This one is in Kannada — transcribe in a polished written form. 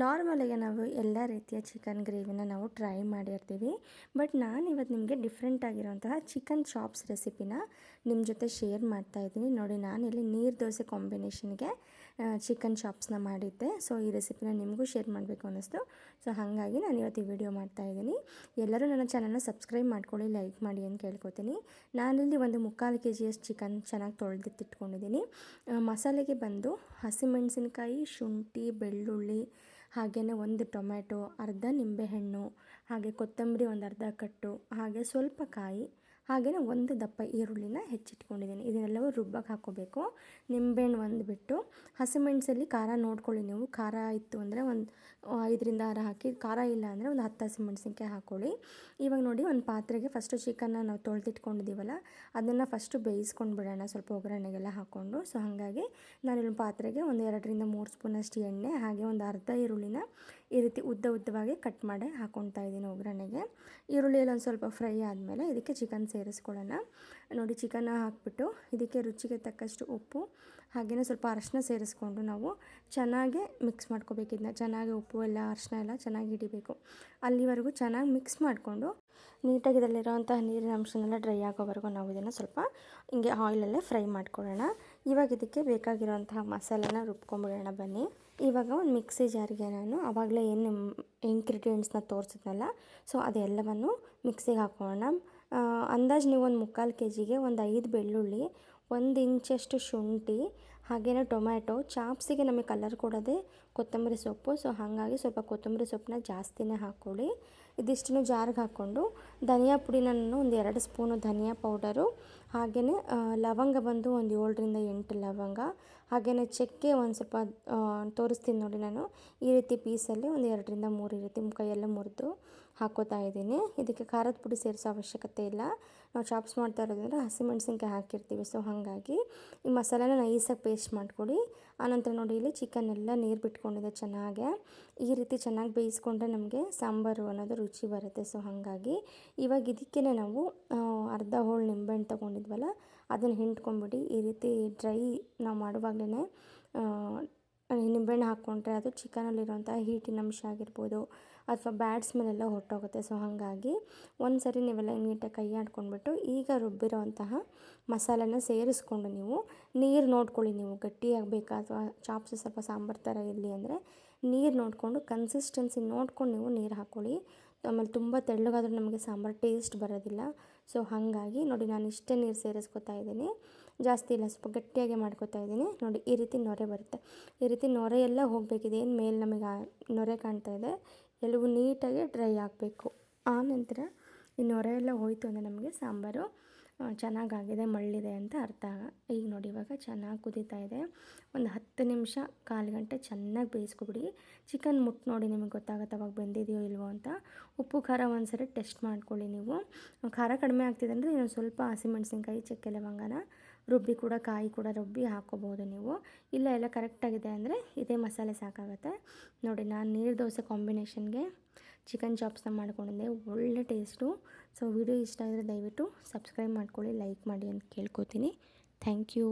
ನಾರ್ಮಲಾಗಿ ನಾವು ಎಲ್ಲ ರೀತಿಯ ಚಿಕನ್ ಗ್ರೇವಿನ ನಾವು ಟ್ರೈ ಮಾಡಿರ್ತೀವಿ. ಬಟ್ ನಾನು ಇವತ್ತು ನಿಮಗೆ ಡಿಫ್ರೆಂಟ್ ಆಗಿರೋಂತಹ ಚಿಕನ್ ಚಾಪ್ಸ್ ರೆಸಿಪಿನ ನಿಮ್ಮ ಜೊತೆ ಶೇರ್ ಮಾಡ್ತಾಯಿದ್ದೀನಿ. ನೋಡಿ, ನಾನಿಲ್ಲಿ ನೀರು ದೋಸೆ ಕಾಂಬಿನೇಷನ್ಗೆ ಚಿಕನ್ ಚಾಪ್ಸ್ನ ಮಾಡಿದ್ದೆ. ಸೊ ಈ ರೆಸಿಪಿನ ನಿಮಗೂ ಶೇರ್ ಮಾಡಬೇಕು ಅನ್ನಿಸ್ತು. ಸೊ ಹಾಗಾಗಿ ನಾನು ಇವತ್ತು ಈ ವಿಡಿಯೋ ಮಾಡ್ತಾಯಿದ್ದೀನಿ. ಎಲ್ಲರೂ ನನ್ನ ಚಾನಲ್ನ ಸಬ್ಸ್ಕ್ರೈಬ್ ಮಾಡ್ಕೊಳ್ಳಿ, ಲೈಕ್ ಮಾಡಿ ಅಂತ ಕೇಳ್ಕೊತೀನಿ. ನಾನಿಲ್ಲಿ ಒಂದು 3/4 kg ಚಿಕನ್ ಚೆನ್ನಾಗಿ ತೊಳೆದಿಟ್ಟಿಟ್ಕೊಂಡಿದ್ದೀನಿ. ಮಸಾಲೆಗೆ ಬಂದು ಹಸಿಮೆಣಸಿನ್ಕಾಯಿ, ಶುಂಠಿ, ಬೆಳ್ಳುಳ್ಳಿ, ಹಾಗೆಯೇ ಒಂದು ಟೊಮ್ಯಾಟೊ, ಅರ್ಧ ನಿಂಬೆಹಣ್ಣು, ಹಾಗೆ ಕೊತ್ತಂಬರಿ ಒಂದು ಅರ್ಧ ಕಟ್ಟು, ಹಾಗೆ ಸ್ವಲ್ಪ ಕಾಯಿ, ಹಾಗೆಯೇ ಒಂದು ದಪ್ಪ ಈರುಳ್ಳಿನ ಹೆಚ್ಚಿಟ್ಕೊಂಡಿದ್ದೀನಿ. ಇದನ್ನೆಲ್ಲವೂ ರುಬ್ಬಕ್ಕೆ ಹಾಕ್ಕೋಬೇಕು. ನಿಂಬೆಹಣ್ಣು ಒಂದು ಬಿಟ್ಟು, ಹಸಿಮೆಣಸಲ್ಲಿ ಖಾರ ನೋಡ್ಕೊಳ್ಳಿ ನೀವು. ಖಾರ ಇತ್ತು ಅಂದರೆ ಒಂದು 5ರಿಂದ 6 ಹಾಕಿ, ಖಾರ ಇಲ್ಲ ಅಂದರೆ ಒಂದು 10 ಹಸಿಮೆಣಸಿನ್ಕಾಯಿ ಹಾಕ್ಕೊಳ್ಳಿ. ಇವಾಗ ನೋಡಿ, ಒಂದು ಪಾತ್ರೆಗೆ ಫಸ್ಟು ಚಿಕನ್ನ ನಾವು ತೊಳೆದಿಟ್ಕೊಂಡಿದ್ದೀವಲ್ಲ, ಅದನ್ನು ಫಸ್ಟು ಬೇಯಿಸ್ಕೊಂಡು ಬಿಡೋಣ ಸ್ವಲ್ಪ ಒಗ್ಗರಣೆಗೆಲ್ಲ ಹಾಕ್ಕೊಂಡು. ಸೊ ಹಾಗಾಗಿ ನಾನಿಲ್ಲಿ ಪಾತ್ರೆಗೆ ಒಂದು 2ರಿಂದ 3 ಸ್ಪೂನಷ್ಟು ಎಣ್ಣೆ, ಹಾಗೆ ಒಂದು ಅರ್ಧ ಈರುಳ್ಳಿನ ಈ ರೀತಿ ಉದ್ದವಾಗಿ ಕಟ್ ಮಾಡಿ ಹಾಕ್ಕೊಳ್ತಾ ಇದ್ದೀನಿ ಒಗ್ಗರಣೆಗೆ. ಈರುಳ್ಳಿಯಲ್ಲಿ ಒಂದು ಸ್ವಲ್ಪ ಫ್ರೈ ಆದಮೇಲೆ ಇದಕ್ಕೆ ಚಿಕನ್ ಸೇರಿಸ್ಕೊಳ್ಳೋಣ. ನೋಡಿ, ಚಿಕನ್ನ ಹಾಕ್ಬಿಟ್ಟು ಇದಕ್ಕೆ ರುಚಿಗೆ ತಕ್ಕಷ್ಟು ಉಪ್ಪು, ಹಾಗೆಯೇ ಸ್ವಲ್ಪ ಅರಶಿನ ಸೇರಿಸ್ಕೊಂಡು ನಾವು ಚೆನ್ನಾಗಿ ಮಿಕ್ಸ್ ಮಾಡ್ಕೋಬೇಕು. ಇದನ್ನ ಚೆನ್ನಾಗಿ ಉಪ್ಪು ಎಲ್ಲ ಅರಶಿನ ಎಲ್ಲ ಚೆನ್ನಾಗಿ ಹಿಡಿಬೇಕು. ಅಲ್ಲಿವರೆಗೂ ಚೆನ್ನಾಗಿ ಮಿಕ್ಸ್ ಮಾಡಿಕೊಂಡು ನೀಟಾಗಿ ಇದರಲ್ಲಿರೋಂತಹ ನೀರಿನ ಅಂಶನೆಲ್ಲ ಡ್ರೈ ಆಗೋವರೆಗೂ ನಾವು ಇದನ್ನು ಸ್ವಲ್ಪ ಹಿಂಗೆ ಆಯಿಲಲ್ಲೇ ಫ್ರೈ ಮಾಡ್ಕೊಳ್ಳೋಣ. ಇವಾಗ ಇದಕ್ಕೆ ಬೇಕಾಗಿರೋಂತಹ ಮಸಾಲೆನ ರುಬ್ಕೊಂಬಿಡೋಣ ಬನ್ನಿ. ಇವಾಗ ಒಂದು ಮಿಕ್ಸಿ ಜಾರಿಗೆ ನಾನು ಆವಾಗಲೇ ಏನು ಇಂಗ್ರೀಡಿಯೆಂಟ್ಸ್ನ ತೋರಿಸಿದ್ನಲ್ಲ, ಸೊ ಅದೆಲ್ಲವನ್ನು ಮಿಕ್ಸಿಗೆ ಹಾಕೋಣ. ಅಂದಾಜು ನೀವು ಒಂದು 3/4 kgಗೆ ಒಂದು 5 ಬೆಳ್ಳುಳ್ಳಿ, 1 ಇಂಚಷ್ಟು ಶುಂಠಿ, ಹಾಗೆಯೇ ಟೊಮ್ಯಾಟೊ. ಚಾಪ್ಸಿಗೆ ನಮಗೆ ಕಲರ್ ಕೊಡೋದೇ ಕೊತ್ತಂಬರಿ ಸೊಪ್ಪು. ಸೊ ಹಾಗಾಗಿ ಸ್ವಲ್ಪ ಕೊತ್ತಂಬರಿ ಸೊಪ್ಪನ್ನ ಜಾಸ್ತಿನೇ ಹಾಕ್ಕೊಳ್ಳಿ. ಇದಿಷ್ಟನ್ನು ಜಾರ್ಗೆ ಹಾಕ್ಕೊಂಡು ಧನಿಯಾ ಪುಡಿನ ನಾನು ಒಂದು 2 ಸ್ಪೂನು ಧನಿಯಾ ಪೌಡರು, ಹಾಗೆಯೇ ಲವಂಗ ಬಂದು ಒಂದು 7ರಿಂದ 8 ಲವಂಗ, ಹಾಗೆಯೇ ಚಕ್ಕೆ ಒಂದು ಸ್ವಲ್ಪ ತೋರಿಸ್ತೀನಿ ನೋಡಿ ನಾನು ಈ ರೀತಿ ಪೀಸಲ್ಲಿ ಒಂದು 2ರಿಂದ 3 ಈ ರೀತಿ ಕೈಯೆಲ್ಲ ಮುರಿದು ಹಾಕೋತಾ ಇದ್ದೀನಿ. ಇದಕ್ಕೆ ಖಾರದ ಪುಡಿ ಸೇರಿಸೋ ಅವಶ್ಯಕತೆ ಇಲ್ಲ. ನಾವು ಚಾಪ್ಸ್ ಮಾಡ್ತಾ ಇರೋದ್ರಿಂದ ಹಸಿಮೆಣಸಿನ್ಕಾಯಿ ಹಾಕಿರ್ತೀವಿ. ಸೊ ಹಾಗಾಗಿ ಈ ಮಸಾಲೆನ ನೈಸಾಗಿ ಪೇಸ್ಟ್ ಮಾಡ್ಕೊಳ್ಳಿ. ಆನಂತರ ನೋಡಿ, ಇಲ್ಲಿ ಚಿಕನ್ ಎಲ್ಲ ನೀರು ಬಿಟ್ಕೊಂಡಿದೆ ಚೆನ್ನಾಗೆ. ಈ ರೀತಿ ಚೆನ್ನಾಗಿ ಬೇಯಿಸ್ಕೊಂಡ್ರೆ ನಮಗೆ ಸಾಂಬಾರು ಅನ್ನೋದು ರುಚಿ ಬರುತ್ತೆ. ಸೊ ಹಾಗಾಗಿ ಇವಾಗ ಇದಕ್ಕೇ ನಾವು ಅರ್ಧ ಹೋಳು ನಿಂಬೆಹಣ್ಣು ತೊಗೊಂಡಿದ್ವಲ್ಲ, ಅದನ್ನು ಹಿಂಡ್ಕೊಂಬಿಡಿ. ಈ ರೀತಿ ಡ್ರೈ ನಾವು ಮಾಡುವಾಗಲೇ ನಿಂಬೆಹಣ್ಣು ಹಾಕ್ಕೊಂಡ್ರೆ ಅದು ಚಿಕನಲ್ಲಿರೋಂಥ ಹೀಟಿನ ಅಂಶ ಆಗಿರ್ಬೋದು ಅಥವಾ ಬ್ಯಾಡ್ ಸ್ಮೆಲ್ಲೆಲ್ಲ ಹೊರಟೋಗುತ್ತೆ. ಸೊ ಹಾಗಾಗಿ ಒಂದು ಸರಿ ನೀವೆಲ್ಲ ನೀಟಾಗಿ ಕೈ ಆಡ್ಕೊಂಡ್ಬಿಟ್ಟು ಈಗ ರುಬ್ಬಿರೋಂತಹ ಮಸಾಲೆನ ಸೇರಿಸ್ಕೊಂಡು ನೀವು ನೀರು ನೋಡ್ಕೊಳ್ಳಿ. ನೀವು ಗಟ್ಟಿಯಾಗಬೇಕಾ ಅಥವಾ ಚಾಪ್ಸ್ ಸ್ವಲ್ಪ ಸಾಂಬಾರು ಥರ ಇರಲಿ ಅಂದರೆ ನೀರು ನೋಡಿಕೊಂಡು ಕನ್ಸಿಸ್ಟೆನ್ಸಿ ನೋಡ್ಕೊಂಡು ನೀವು ನೀರು ಹಾಕ್ಕೊಳ್ಳಿ. ಆಮೇಲೆ ತುಂಬ ತೆಳ್ಳಗಾದರೂ ನಮಗೆ ಸಾಂಬಾರು ಟೇಸ್ಟ್ ಬರೋದಿಲ್ಲ. ಸೊ ಹಾಗಾಗಿ ನೋಡಿ, ನಾನು ಇಷ್ಟೇ ನೀರು ಸೇರಿಸ್ಕೊತಾ ಇದ್ದೀನಿ, ಜಾಸ್ತಿ ಇಲ್ಲ, ಸ್ವಲ್ಪ ಗಟ್ಟಿಯಾಗಿ ಮಾಡ್ಕೊತಾ ಇದ್ದೀನಿ. ನೋಡಿ, ಈ ರೀತಿ ನೊರೆ ಬರುತ್ತೆ. ಈ ರೀತಿ ನೊರೆ ಎಲ್ಲ ಹೋಗಬೇಕಿದೆ. ಏನು ಮೇಲೆ ನಮಗೆ ನೊರೆ ಕಾಣ್ತಾ ಇದೆ, ಎಲ್ಲವೂ ನೀಟಾಗಿ ಡ್ರೈ ಆಗಬೇಕು. ಆನಂತರ ಈ ನೊರೆ ಎಲ್ಲ ಹೋಯಿತು ಅಂದರೆ ನಮಗೆ ಸಾಂಬಾರು ಚೆನ್ನಾಗಾಗಿದೆ, ಮಳ್ಳಿದೆ ಅಂತ ಅರ್ಥ. ಈಗ ನೋಡಿ, ಇವಾಗ ಚೆನ್ನಾಗಿ ಕುದೀತಾ ಇದೆ. ಒಂದು 10 ನಿಮಿಷ, 1/4 ಗಂಟೆ ಚೆನ್ನಾಗಿ ಬೇಯಿಸ್ಕೊಬಿಡಿ. ಚಿಕನ್ ಮುಟ್ಟು ನೋಡಿ, ನಿಮಗೆ ಗೊತ್ತಾಗುತ್ತೆ ಅವಾಗ ಬೆಂದಿದೆಯೋ ಇಲ್ವೋ ಅಂತ. ಉಪ್ಪು ಖಾರ ಒಂದು ಸರಿ ಟೆಸ್ಟ್ ಮಾಡ್ಕೊಳ್ಳಿ. ನೀವು ಖಾರ ಕಡಿಮೆ ಆಗ್ತಿದೆ ಅಂದರೆ ಇನ್ನೊಂದು ಸ್ವಲ್ಪ ಹಸಿಮೆಣಸಿನ್ಕಾಯಿ, ಚಕ್ಕೆ ಲವಂಗನ ರುಬ್ಬಿ ಕೂಡ, ಕಾಯಿ ಕೂಡ ರುಬ್ಬಿ ಹಾಕ್ಕೋಬೋದು ನೀವು. ಇಲ್ಲ ಎಲ್ಲ ಕರೆಕ್ಟಾಗಿದೆ ಅಂದರೆ ಇದೇ ಮಸಾಲೆ ಸಾಕಾಗುತ್ತೆ. ನೋಡಿ, ನಾನು ನೀರು ದೋಸೆ ಕಾಂಬಿನೇಷನ್ಗೆ ಚಿಕನ್ ಚಾಪ್ಸ್ನ ಮಾಡ್ಕೊಂಡಿದ್ದೆ, ಒಳ್ಳೆ ಟೇಸ್ಟು. ಸೊ ವಿಡಿಯೋ ಇಷ್ಟ ಆದರೆ ದಯವಿಟ್ಟು ಸಬ್ಸ್ಕ್ರೈಬ್ ಮಾಡ್ಕೊಳ್ಳಿ, ಲೈಕ್ ಮಾಡಿ ಅಂತ ಕೇಳ್ಕೊತೀನಿ. Thank you.